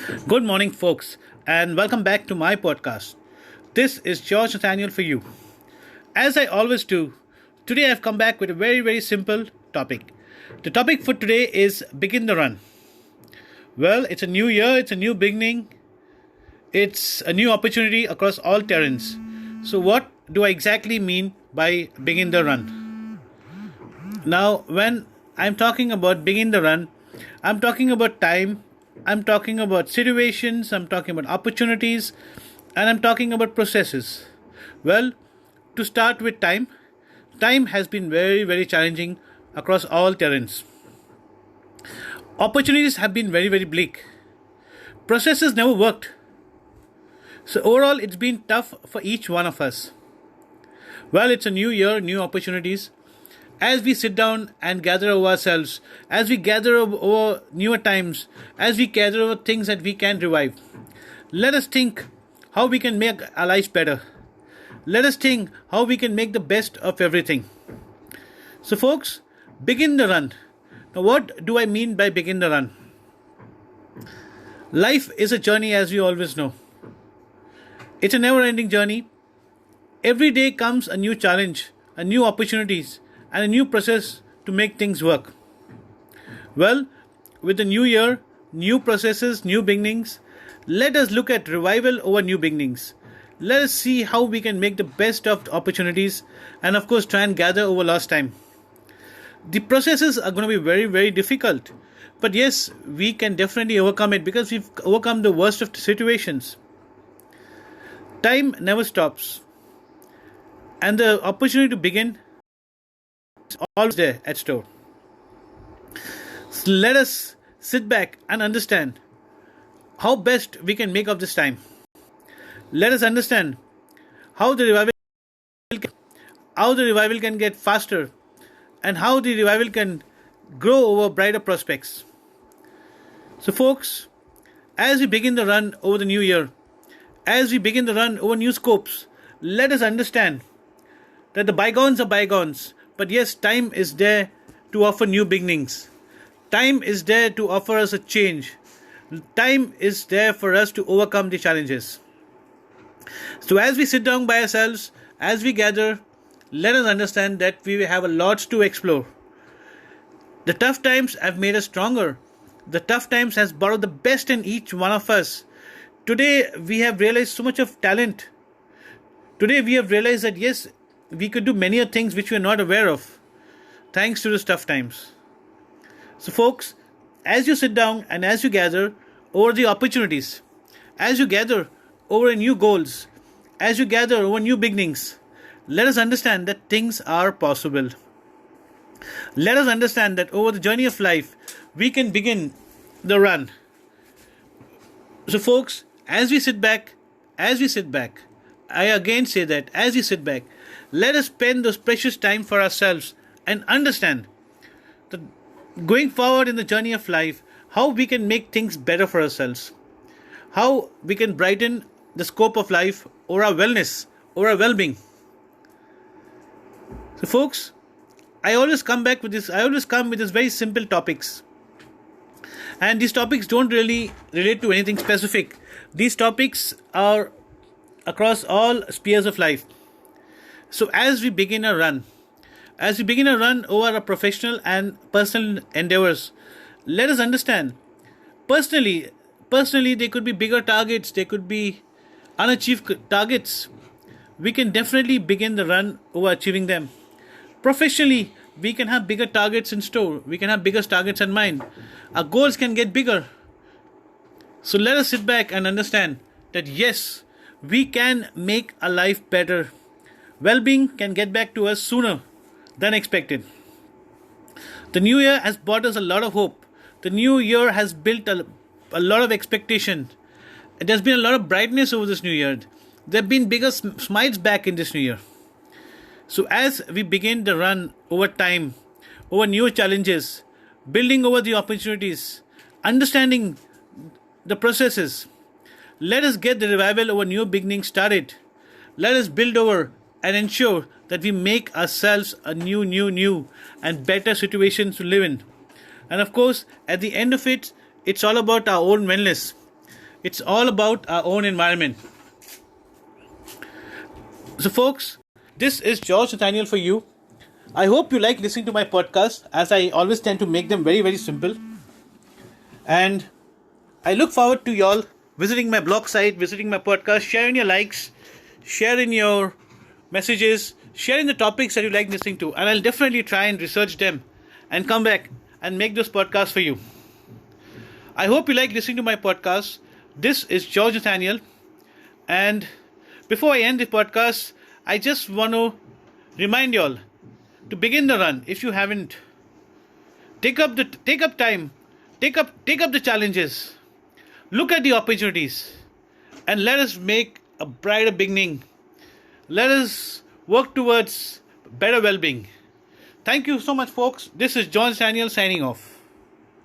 Good morning, folks, and welcome back to my podcast. This is George Nathaniel for you. As I always do, today I've come back with a very simple topic. The topic for today is Begin the Run. Well, it's a new year, it's a new beginning, it's a new opportunity across all terrains. So, what do I exactly mean by Begin the Run? Now, when I'm talking about Begin the Run, I'm talking about time, I'm talking about situations, I'm talking about opportunities, and I'm talking about processes. Well, to start with time has been very challenging across all terrains. Opportunities have been very bleak. Processes never worked. So, overall, it's been tough for each one of us. Well, it's a new year, new opportunities. As we sit down and gather over ourselves, as we gather over newer times, as we gather over things that we can revive, let us think how we can make our lives better. Let us think how we can make the best of everything. So, folks, begin the run. Now, what do I mean by begin the run? Life is a journey, as we always know. It's a never-ending journey. Every day comes a new challenge, a new opportunities, and a new process to make things work. Well, with the new year, new processes, new beginnings, let us look at revival over new beginnings. Let us see how we can make the best of the opportunities and, of course, try and gather over lost time. The processes are going to be very difficult. But yes, we can definitely overcome it because we've overcome the worst of the situations. Time never stops. And the opportunity to begin is always there at store. So let us sit back and understand how best we can make of this time. Let us understand how the revival can get faster and how the revival can grow over brighter prospects. So, folks, as we begin the run over the new year, as we begin the run over new scopes, let us understand that the bygones are bygones, but yes, time is there to offer new beginnings. Time is there to offer us a change. Time is there for us to overcome the challenges. So as we sit down by ourselves, as we gather, let us understand that we have a lot to explore. The tough times have made us stronger. The tough times has borrowed the best in each one of us. Today we have realized so much of talent. Today we have realized that yes, we could do many things which we are not aware of, thanks to these tough times. So folks, as you sit down and as you gather over the opportunities, as you gather over new goals, as you gather over new beginnings, let us understand that things are possible. Let us understand that over the journey of life, we can begin the run. So folks, as we sit back, I again say that as we sit back, let us spend those precious time for ourselves and understand that going forward in the journey of life, how we can make things better for ourselves, how we can brighten the scope of life or our wellness or our well-being. So folks, I always come with these very simple topics. And these topics don't really relate to anything specific. These topics are across all spheres of life. So as we begin a run over our professional and personal endeavors, let us understand, personally there could be bigger targets, there could be unachieved targets. We can definitely begin the run over achieving them. Professionally, we can have bigger targets in store. We can have bigger targets in mind. Our goals can get bigger. So let us sit back and understand that yes, we can make our life better. Well-being can get back to us sooner than expected. The new year has brought us a lot of hope. The new year has built a lot of expectation. There's been a lot of brightness over this new year. There have been bigger smiles back in this new year. So as we begin the run over time, over new challenges, building over the opportunities, understanding the processes, let us get the revival over new beginnings started. Let us build over and ensure that we make ourselves a new and better situations to live in. And of course, at the end of it, it's all about our own wellness. It's all about our own environment. So, folks, this is George Nathaniel for you. I hope you like listening to my podcast, as I always tend to make them very, very simple. And I look forward to y'all visiting my blog site, visiting my podcast, sharing your likes, sharing your messages, sharing the topics that you like listening to. And I'll definitely try and research them and come back and make those podcasts for you. I hope you like listening to my podcast. This is George Nathaniel. And before I end the podcast, I just want to remind y'all to begin the run if you haven't. Take up the challenges. Look at the opportunities and let us make a brighter beginning. Let us work towards better well-being. Thank you so much, folks. This is John Daniel signing off.